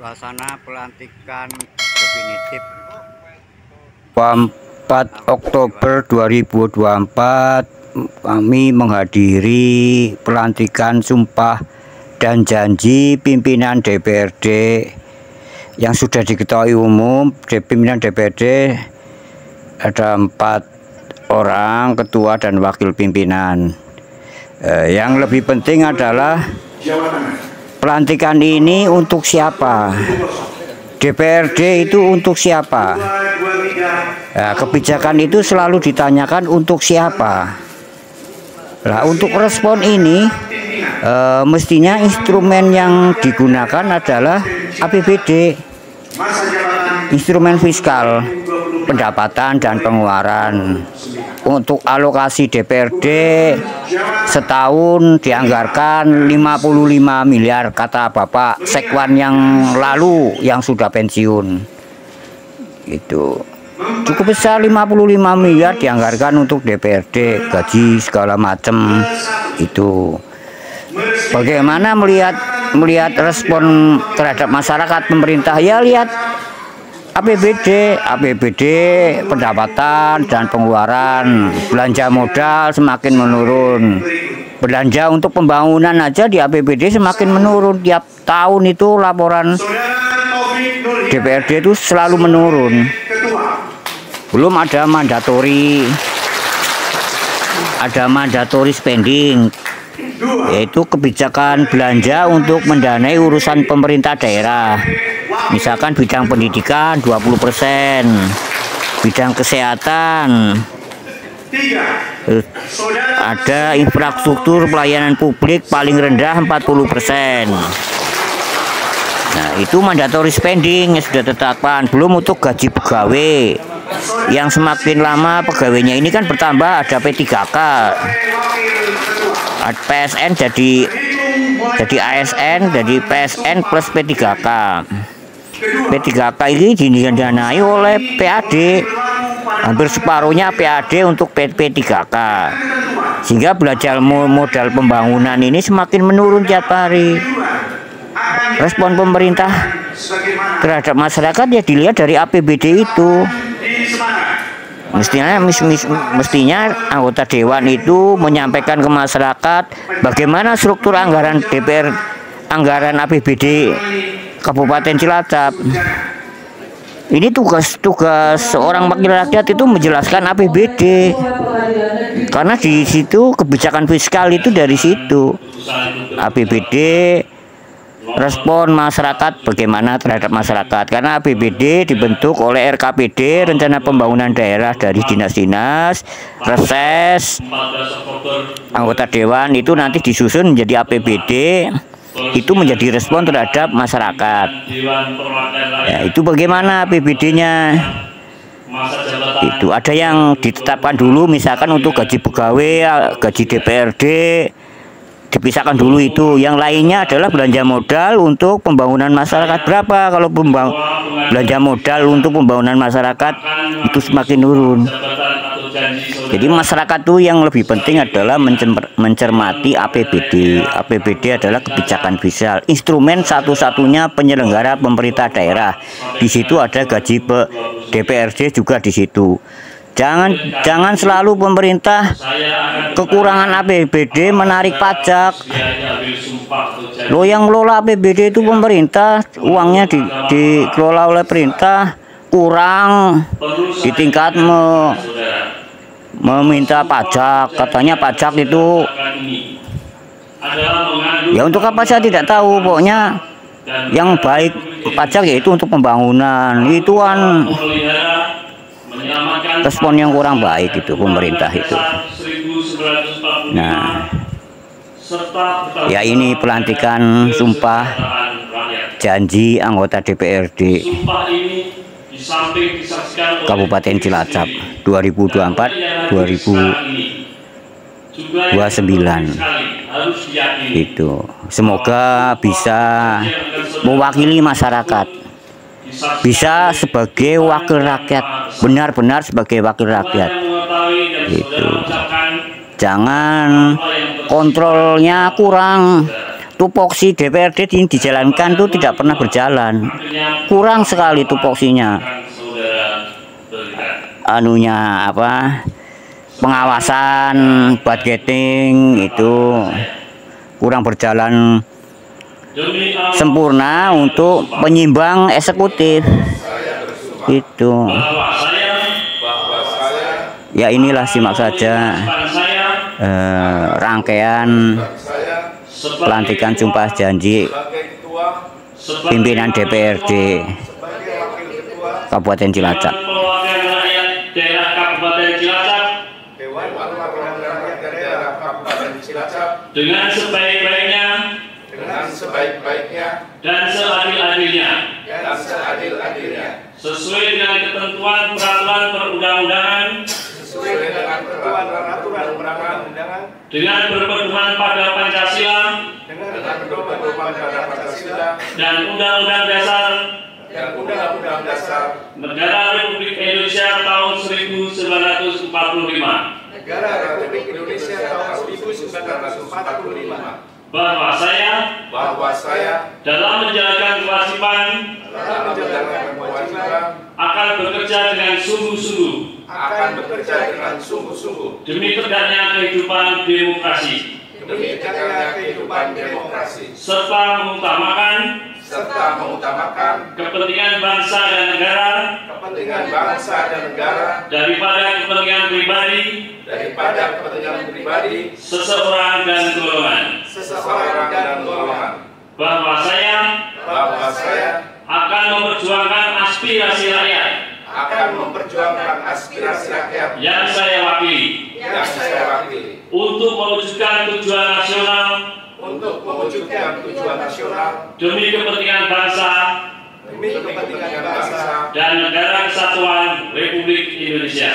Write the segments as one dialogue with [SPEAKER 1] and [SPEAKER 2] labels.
[SPEAKER 1] Suasana pelantikan definitif 4 Oktober 2024 kami menghadiri pelantikan sumpah dan janji pimpinan DPRD yang sudah diketahui umum. Pimpinan DPRD ada 4 orang, ketua dan wakil pimpinan. Yang lebih penting adalah pelantikan ini untuk siapa? DPRD itu untuk siapa? Nah, kebijakan itu selalu ditanyakan untuk siapa. Nah, untuk respon ini mestinya instrumen yang digunakan adalah APBD, instrumen fiskal, pendapatan dan pengeluaran. Untuk alokasi DPRD setahun dianggarkan 55 miliar kata Bapak Sekwan yang lalu yang sudah pensiun. Itu cukup besar, 55 miliar dianggarkan untuk DPRD, gaji segala macam. Itu bagaimana melihat respon terhadap masyarakat pemerintah? Ya lihat APBD pendapatan dan pengeluaran, belanja modal semakin menurun. Belanja untuk pembangunan aja di APBD semakin menurun. Tiap tahun itu laporan DPRD itu selalu menurun. Belum ada mandatory spending, yaitu kebijakan belanja untuk mendanai urusan pemerintah daerah. Misalkan bidang pendidikan 20%, bidang kesehatan, ada infrastruktur pelayanan publik paling rendah 40%. Nah, itu mandatory spending yang sudah ditetapkan. Belum untuk gaji pegawai yang semakin lama pegawainya ini kan bertambah. Ada P3K, PSN jadi ASN, jadi PSN plus P3K. P3K ini didanai oleh PAD, hampir separuhnya PAD untuk P3K, sehingga belajar modal pembangunan ini semakin menurun tiap hari. Respon pemerintah terhadap masyarakat ya dilihat dari APBD itu. Mestinya anggota dewan itu menyampaikan ke masyarakat bagaimana struktur anggaran anggaran APBD Kabupaten Cilacap. Ini tugas seorang wakil rakyat itu menjelaskan APBD, karena di situ kebijakan fiskal itu dari situ. APBD respon masyarakat bagaimana terhadap masyarakat, karena APBD dibentuk oleh RKPD, rencana pembangunan daerah dari dinas-dinas, reses anggota dewan itu nanti disusun menjadi APBD, itu menjadi respon terhadap masyarakat. Ya, itu bagaimana APBD-nya? Itu ada yang ditetapkan dulu, misalkan untuk gaji pegawai, gaji DPRD dipisahkan dulu itu. Yang lainnya adalah belanja modal untuk pembangunan masyarakat. Berapa kalau belanja modal untuk pembangunan masyarakat itu semakin turun. Jadi masyarakat tuh yang lebih penting adalah mencermati APBD. APBD adalah kebijakan fiskal, instrumen satu-satunya penyelenggara pemerintah daerah. Di situ ada gaji DPRD juga di situ. Jangan selalu pemerintah kekurangan APBD menarik pajak. Lo yang ngelola APBD itu pemerintah, uangnya dikelola oleh perintah, kurang di tingkat meminta pajak. Katanya pajak itu ya untuk apa saya tidak tahu, pokoknya yang baik pajak yaitu untuk pembangunan. Itu kan respon yang kurang baik itu pemerintah itu. Nah, ya ini pelantikan sumpah janji anggota DPRD Kabupaten Cilacap 2024-2029 itu. Semoga bisa mewakili masyarakat, bisa sebagai wakil rakyat, benar-benar sebagai wakil rakyat gitu. Jangan kontrolnya kurang, tupoksi DPRD ini dijalankan tuh tidak pernah berjalan, kurang sekali tupoksinya, anunya apa, pengawasan budgeting itu kurang berjalan sempurna untuk penyimbang eksekutif itu. Ya inilah simak saja rangkaian pelantikan sumpah janji pimpinan DPRD Kabupaten Cilacap.
[SPEAKER 2] Dengan sebaik-baiknya dan seadil-adilnya sesuai dengan ketentuan peraturan perundang-undangan dengan berpedoman pada Pancasila dan Undang-Undang Dasar Negara Republik Indonesia tahun 1945 bahwa saya dalam menjalankan kewajiban akan bekerja dengan sungguh-sungguh demi tegaknya kehidupan demokrasi serta mengutamakan kepentingan bangsa dan negara daripada kepentingan pribadi seseorang dan golongan. Bahwa saya akan memperjuangkan aspirasi rakyat yang saya wakili untuk mewujudkan tujuan nasional demi kepentingan bangsa dan negara kesatuan Republik Indonesia.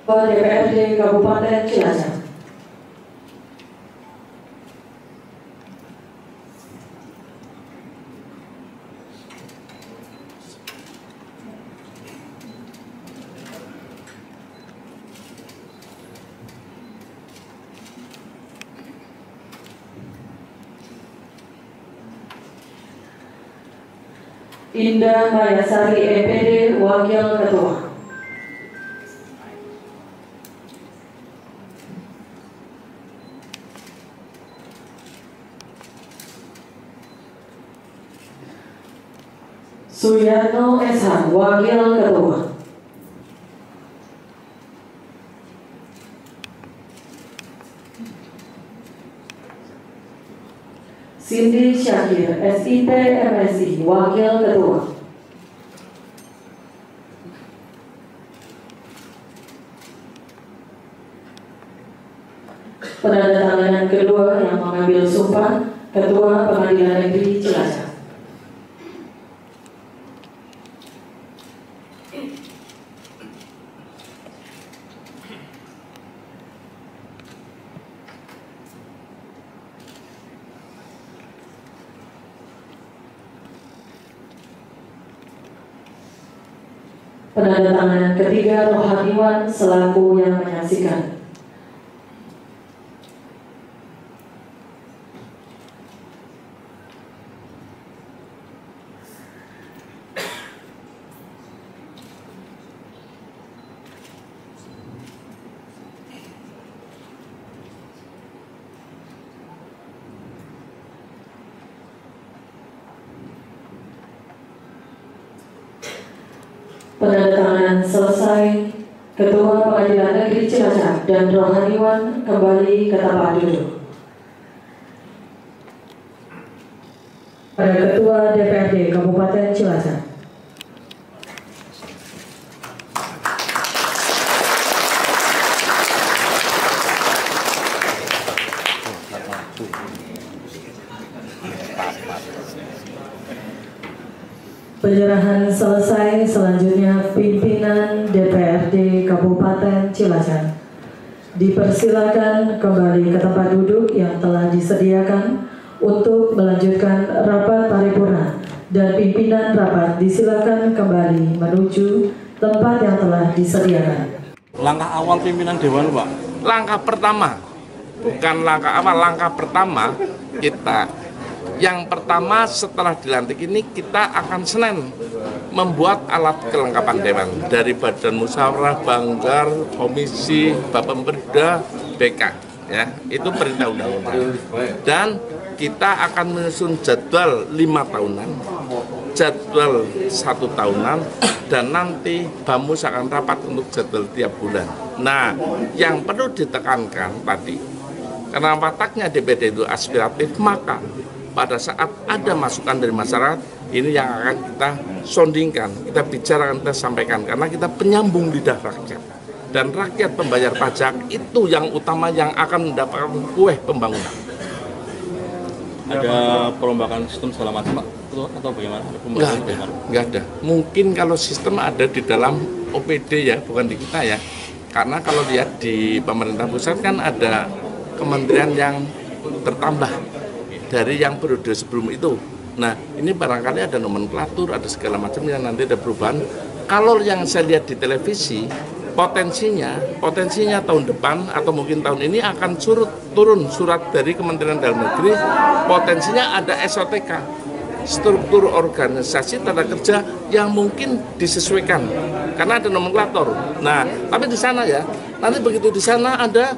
[SPEAKER 3] DPRD Kabupaten Cilacap. Indah Mayasari EPD Wakil Ketua. Suyarno SH Wakil Ketua. Cindy Syakir SIP MSI Wakil Ketua. Penandatanganan kedua yang mengambil sumpah Ketua Pengadilan Negeri Cilacap. Penandatanganan ketiga rohaniwan selaku yang menyaksikan. Penandatanganan selesai, Ketua Pengadilan Negeri Cilacap dan rohaniwan kembali ke tempat duduk. Pada Ketua DPRD Kabupaten Cilacap. Penyerahan selesai, selanjutnya pimpinan DPRD Kabupaten Cilacap dipersilakan kembali ke tempat duduk yang telah disediakan untuk melanjutkan rapat paripurna, dan pimpinan rapat disilakan kembali menuju tempat yang telah disediakan.
[SPEAKER 4] Langkah awal pimpinan Dewan, Pak. Langkah pertama bukan langkah awal, langkah pertama kita. Yang pertama setelah dilantik ini kita akan Senin membuat alat kelengkapan dewan dari Badan Musyawarah, Banggar, Komisi, Bapemberda, BK, ya itu perintah undang-undang. Dan kita akan menyusun jadwal 5 tahunan, jadwal 1 tahunan, dan nanti Bamus akan rapat untuk jadwal tiap bulan. Nah, yang perlu ditekankan tadi, karena wataknya DPD itu aspiratif, maka pada saat ada masukan dari masyarakat, ini yang akan kita sondingkan, kita bicarakan, kita sampaikan, karena kita penyambung lidah rakyat. Dan rakyat pembayar pajak itu yang utama yang akan mendapatkan kue pembangunan.
[SPEAKER 5] Ada perombakan sistem segala macam, Pak? Atau bagaimana?
[SPEAKER 4] Nggak ada. Mungkin kalau sistem ada di dalam OPD ya, bukan di kita ya. Karena kalau lihat di pemerintah pusat kan ada kementerian yang bertambah dari yang periode sebelum itu. Nah, ini barangkali ada nomenklatur, ada segala macam yang nanti ada perubahan. Kalau yang saya lihat di televisi, potensinya tahun depan atau mungkin tahun ini akan turun surat dari Kementerian Dalam Negeri, potensinya ada SOTK, struktur organisasi tata kerja yang mungkin disesuaikan karena ada nomenklatur. Nah, tapi di sana ya, nanti begitu di sana ada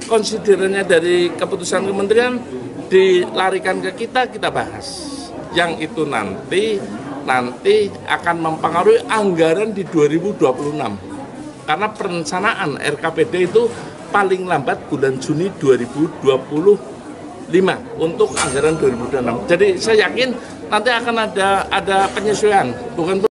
[SPEAKER 4] konsiderannya dari keputusan kementerian dilarikan ke kita bahas. Yang itu nanti akan mempengaruhi anggaran di 2026. Karena perencanaan RKPD itu paling lambat bulan Juni 2025 untuk anggaran 2026. Jadi saya yakin nanti akan ada penyesuaian, bukan